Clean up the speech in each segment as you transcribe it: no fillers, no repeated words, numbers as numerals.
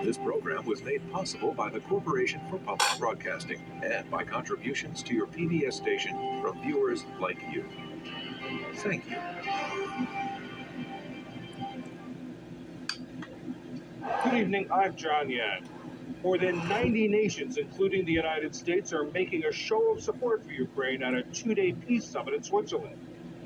This program was made possible by the Corporation for Public Broadcasting and by contributions to your PBS station from viewers like you. Thank you. Good evening, I'm John Yang. More than 90 nations, including the United States, are making a show of support for Ukraine at a two-day peace summit in Switzerland.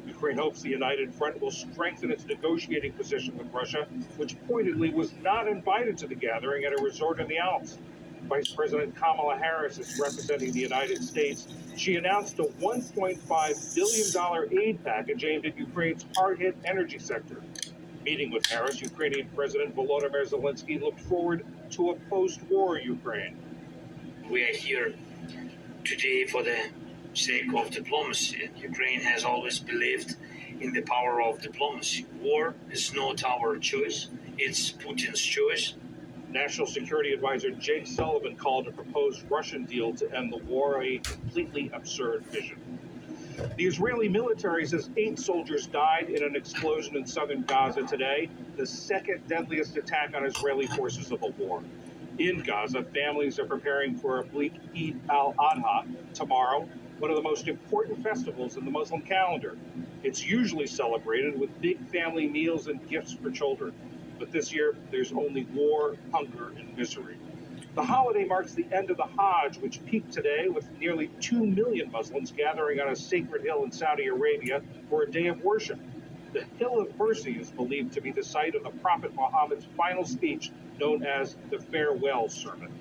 Ukraine hopes the United Front will strengthen its negotiating position with Russia, which pointedly was not invited to the gathering at a resort in the Alps. Vice President Kamala Harris is representing the United States. She announced a $1.5 billion aid package aimed at Ukraine's hard-hit energy sector. Meeting with Harris, Ukrainian President Volodymyr Zelensky looked forward to a post-war Ukraine. We are here today for the sake of diplomacy. Ukraine has always believed in the power of diplomacy. War is not our choice, it's Putin's choice. National Security Advisor Jake Sullivan called a proposed Russian deal to end the war a completely absurd vision. The Israeli military says 8 soldiers died in an explosion in southern Gaza today, the second deadliest attack on Israeli forces of the war. In Gaza, families are preparing for a bleak Eid al-Adha tomorrow, one of the most important festivals in the Muslim calendar. It's usually celebrated with big family meals and gifts for children. But this year, there's only war, hunger, and misery. The holiday marks the end of the Hajj, which peaked today with nearly 2 million Muslims gathering on a sacred hill in Saudi Arabia for a day of worship. The Hill of Mercy is believed to be the site of the Prophet Muhammad's final speech, known as the Farewell Sermon.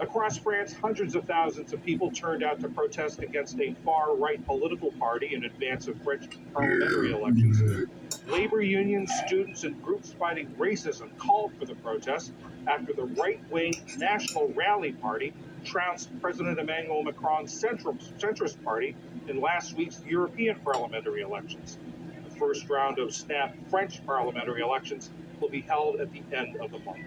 Across France, hundreds of thousands of people turned out to protest against a far-right political party in advance of French parliamentary elections. Labor unions, students, and groups fighting racism called for the protest after the right-wing National Rally Party trounced President Emmanuel Macron's centrist party in last week's European parliamentary elections. The first round of snap French parliamentary elections will be held at the end of the month.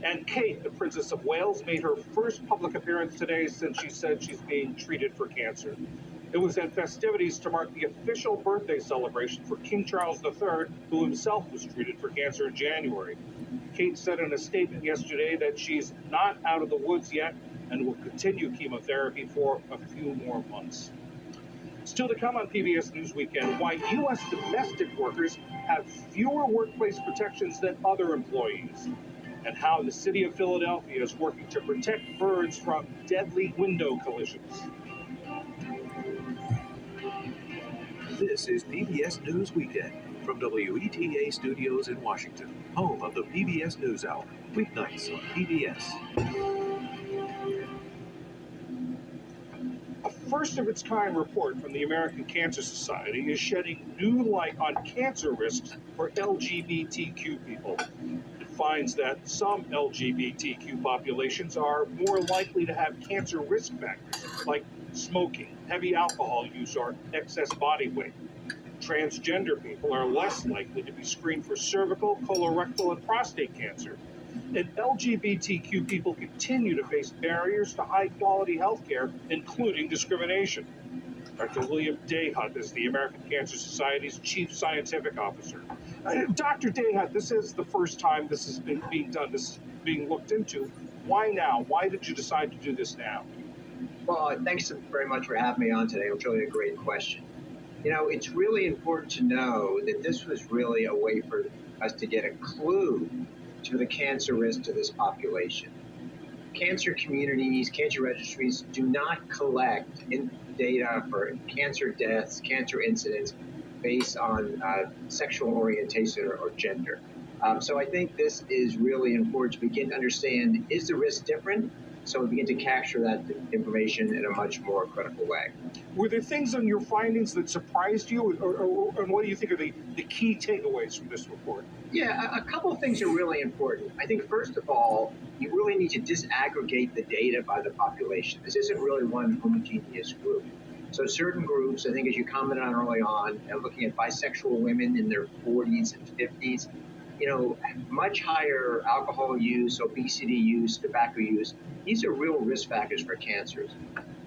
And Kate, the Princess of Wales, made her first public appearance today since she said she's being treated for cancer. It was at festivities to mark the official birthday celebration for King Charles III, who himself was treated for cancer in January. Kate said in a statement yesterday that she's not out of the woods yet and will continue chemotherapy for a few more months. Still to come on PBS News Weekend, why U.S. domestic workers have fewer workplace protections than other employees, and how the city of Philadelphia is working to protect birds from deadly window collisions. This is PBS News Weekend from WETA Studios in Washington, home of the PBS NewsHour, weeknights on PBS. A first-of-its-kind report from the American Cancer Society is shedding new light on cancer risks for LGBTQ people. It finds that some LGBTQ populations are more likely to have cancer risk factors, like smoking, heavy alcohol use, or excess body weight. Transgender people are less likely to be screened for cervical, colorectal, and prostate cancer. And LGBTQ people continue to face barriers to high-quality health care, including discrimination. Dr. William Dayhut is the American Cancer Society's chief scientific officer. Dr. Dayhut, this is the first time this is being done, this is being looked into. Why now? Why did you decide to do this now? Well, thanks very much for having me on today. It was really a great question. You know, it's really important to know that this was really a way for us to get a clue to the cancer risk to this population. Cancer communities, cancer registries do not collect data for cancer deaths, cancer incidents based on sexual orientation or gender. So I think this is really important to begin to understand, is the risk different? So we begin to capture that information in a much more critical way. Were there things in your findings that surprised you, and what do you think are the key takeaways from this report? Yeah, a couple of things are really important. I think, first of all, you really need to disaggregate the data by the population. This isn't really one homogeneous group. So certain groups, I think as you commented on early on, looking at bisexual women in their 40s and 50s, you know, much higher alcohol use, obesity use, tobacco use. These are real risk factors for cancers.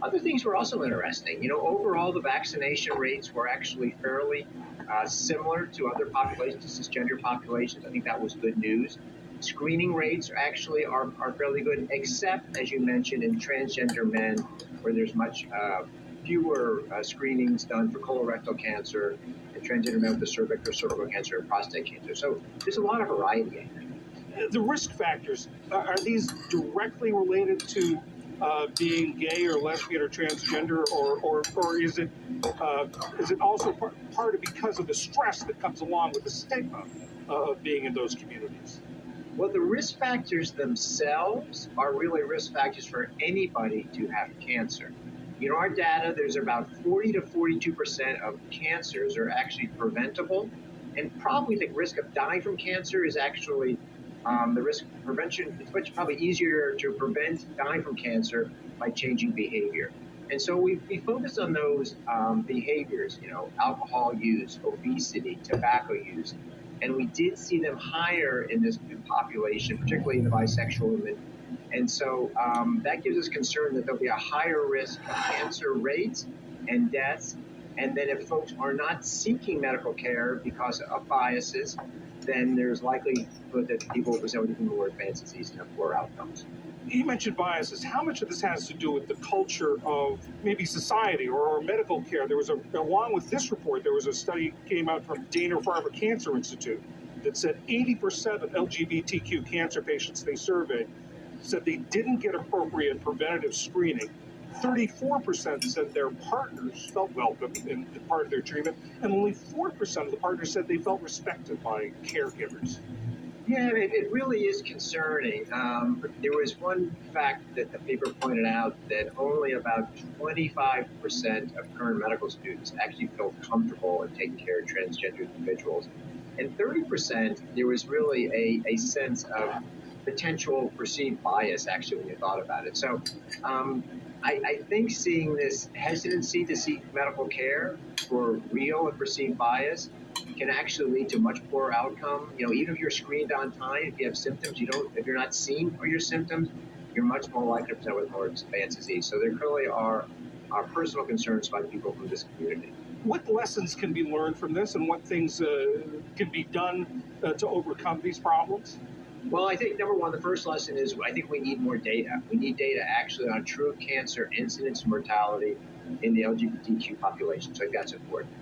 Other things were also interesting. You know, overall, the vaccination rates were actually fairly similar to other populations, cisgender populations. I think that was good news. Screening rates actually are fairly good, except, as you mentioned, in transgender men, where there's much fewer screenings done for colorectal cancer, and transgender men with the cervix or cervical cancer and prostate cancer. So there's a lot of variety. The risk factors, are these directly related to being gay or lesbian or transgender, or is it also part of because of the stress that comes along with the stigma of being in those communities? Well, the risk factors themselves are really risk factors for anybody to have cancer. You know, our data, there's about 40 to 42% of cancers are actually preventable, and probably the risk of dying from cancer is actually the risk of prevention. It's much probably easier to prevent dying from cancer by changing behavior. And so we focus on those behaviors, you know, alcohol use, obesity, tobacco use. And we did see them higher in this population, particularly in the bisexual women. And so that gives us concern that there'll be a higher risk of cancer rates and deaths. And then if folks are not seeking medical care because of biases, then there's likelihood that people will present with even more advanced disease and have poor outcomes. You mentioned biases. How much of this has to do with the culture of maybe society or medical care? There was along with this report, there was a study came out from Dana-Farber Cancer Institute that said 80% of LGBTQ cancer patients they surveyed said they didn't get appropriate preventative screening. 34% said their partners felt welcome in part of their treatment, and only 4% of the partners said they felt respected by caregivers. Yeah, it really is concerning. There was one fact that the paper pointed out that only about 25% of current medical students actually felt comfortable in taking care of transgender individuals. And 30%, there was really a sense of potential perceived bias, actually, when you thought about it. So I think seeing this hesitancy to seek medical care for real and perceived bias can actually lead to much poorer outcome. You know, even if you're screened on time, if you have symptoms, if you're not seen for your symptoms, you're much more likely to present with more advanced disease. So there clearly are personal concerns by people from this community. What lessons can be learned from this, and what things can be done to overcome these problems? Well, I think number one, the first lesson is I think we need more data. We need data actually on true cancer incidence and mortality in the LGBTQ population. So I think that's important.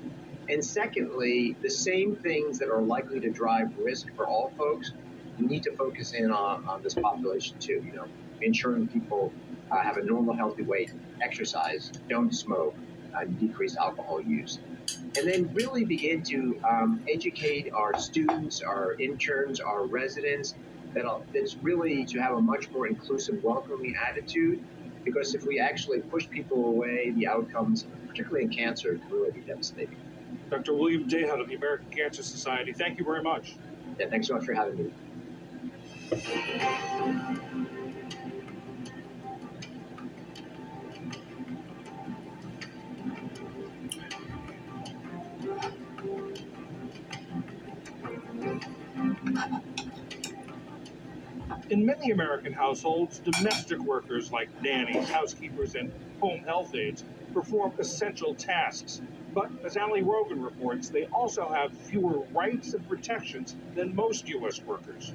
And secondly, the same things that are likely to drive risk for all folks, we need to focus in on this population too. You know, ensuring people have a normal, healthy weight, exercise, don't smoke, decrease alcohol use. And then really begin to educate our students, our interns, our residents, that's really to have a much more inclusive, welcoming attitude. Because if we actually push people away, the outcomes, particularly in cancer, can really be devastating. Dr. William Dayhout of the American Cancer Society, thank you very much. Yeah, thanks so much for having me. In many American households, domestic workers like nannies, housekeepers, and home health aides perform essential tasks. But as Ali Rogan reports, they also have fewer rights and protections than most U.S. workers.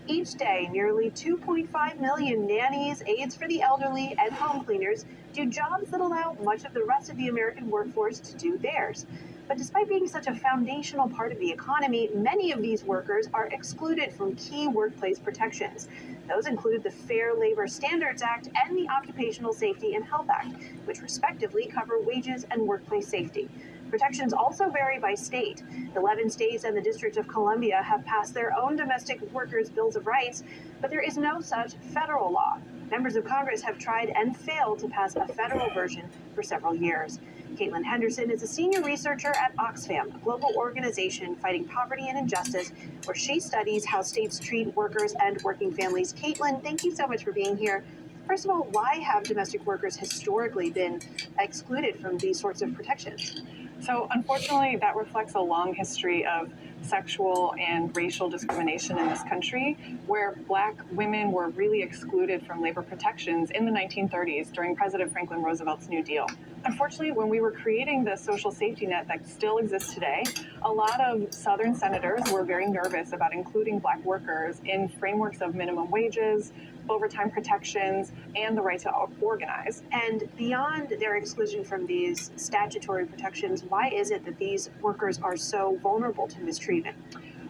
Each day, nearly 2.5 million nannies, aides for the elderly, and home cleaners do jobs that allow much of the rest of the American workforce to do theirs. But despite being such a foundational part of the economy, many of these workers are excluded from key workplace protections. Those include the Fair Labor Standards Act and the Occupational Safety and Health Act, which respectively cover wages and workplace safety. Protections also vary by state. 11 states and the District of Columbia have passed their own domestic workers' bills of rights, but there is no such federal law. Members of Congress have tried and failed to pass a federal version for several years. Caitlin Henderson is a senior researcher at Oxfam, a global organization fighting poverty and injustice, where she studies how states treat workers and working families. Caitlin, thank you so much for being here. First of all, why have domestic workers historically been excluded from these sorts of protections? So unfortunately, that reflects a long history of sexual and racial discrimination in this country, where Black women were really excluded from labor protections in the 1930s during President Franklin Roosevelt's New Deal. Unfortunately, when we were creating the social safety net that still exists today, a lot of Southern senators were very nervous about including Black workers in frameworks of minimum wages, overtime protections, and the right to organize. And beyond their exclusion from these statutory protections, why is it that these workers are so vulnerable to mistreatment?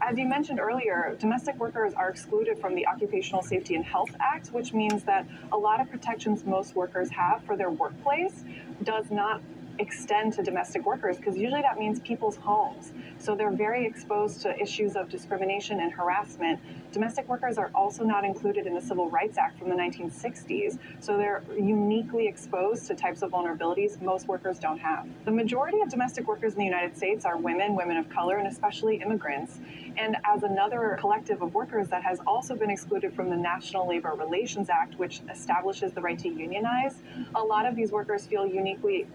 As you mentioned earlier, domestic workers are excluded from the Occupational Safety and Health Act, which means that a lot of protections most workers have for their workplace does not extend to domestic workers, because usually that means people's homes. So they're very exposed to issues of discrimination and harassment. Domestic workers are also not included in the Civil Rights Act from the 1960s, so they're uniquely exposed to types of vulnerabilities most workers don't have. The majority of domestic workers in the United States are women, women of color, and especially immigrants. And as another collective of workers that has also been excluded from the National Labor Relations Act, which establishes the right to unionize, a lot of these workers feel uniquely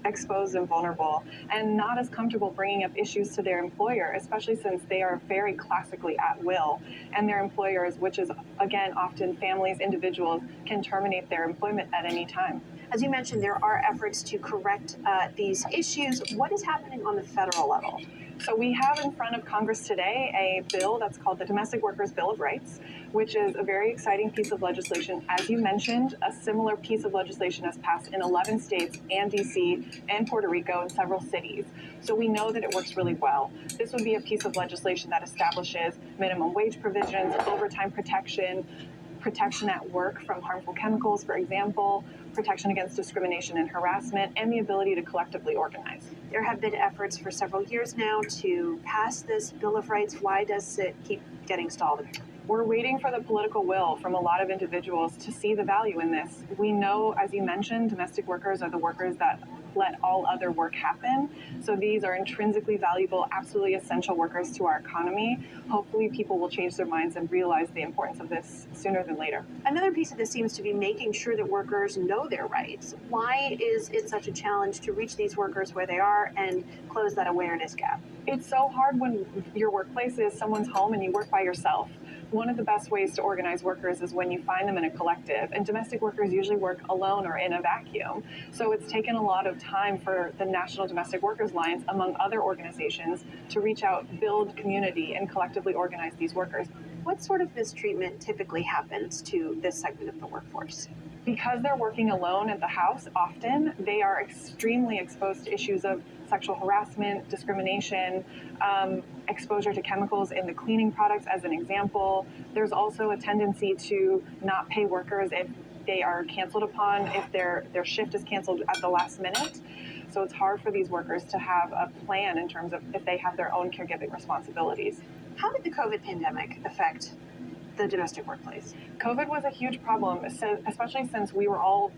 exposed and vulnerable and not as comfortable bringing up issues to their employer, especially since they are very classically at will, and their employers, which is again often families, individuals, can terminate their employment at any time. As you mentioned, there are efforts to correct these issues. What is happening on the federal level? So we have in front of Congress today a bill that's called the Domestic Workers Bill of Rights, which is a very exciting piece of legislation. As you mentioned, a similar piece of legislation has passed in 11 states and DC and Puerto Rico and several cities. So we know that it works really well. This would be a piece of legislation that establishes minimum wage provisions, overtime protection, protection at work from harmful chemicals, for example, protection against discrimination and harassment, and the ability to collectively organize. There have been efforts for several years now to pass this Bill of Rights. Why does it keep getting stalled? We're waiting for the political will from a lot of individuals to see the value in this. We know, as you mentioned, domestic workers are the workers that let all other work happen. So these are intrinsically valuable, absolutely essential workers to our economy. Hopefully people will change their minds and realize the importance of this sooner than later. Another piece of this seems to be making sure that workers know their rights. Why is it such a challenge to reach these workers where they are and close that awareness gap? It's so hard when your workplace is someone's home and you work by yourself. One of the best ways to organize workers is when you find them in a collective, and domestic workers usually work alone or in a vacuum. So it's taken a lot of time for the National Domestic Workers Alliance, among other organizations, to reach out, build community, and collectively organize these workers. What sort of mistreatment typically happens to this segment of the workforce? Because they're working alone at the house often, they are extremely exposed to issues of sexual harassment, discrimination, exposure to chemicals in the cleaning products, as an example. There's also a tendency to not pay workers if they are canceled upon, if their shift is canceled at the last minute. So it's hard for these workers to have a plan in terms of if they have their own caregiving responsibilities. How did the COVID pandemic affect the domestic workplace? COVID was a huge problem, especially since we were all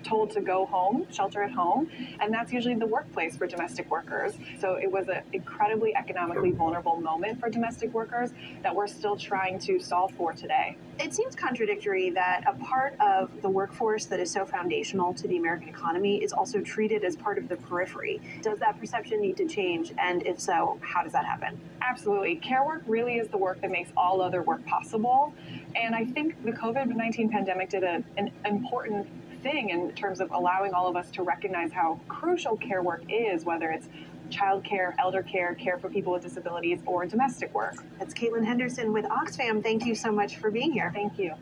told to go home, shelter at home, and that's usually the workplace for domestic workers. So it was an incredibly economically vulnerable moment for domestic workers that we're still trying to solve for today. It seems contradictory that a part of the workforce that is so foundational to the American economy is also treated as part of the periphery. Does that perception need to change? And if so, how does that happen? Absolutely. Care work really is the work that makes all other work possible. And I think the COVID-19 pandemic did an important thing in terms of allowing all of us to recognize how crucial care work is, whether it's child care, elder care, care for people with disabilities, or domestic work. That's Caitlin Henderson with Oxfam. Thank you so much for being here. Thank you.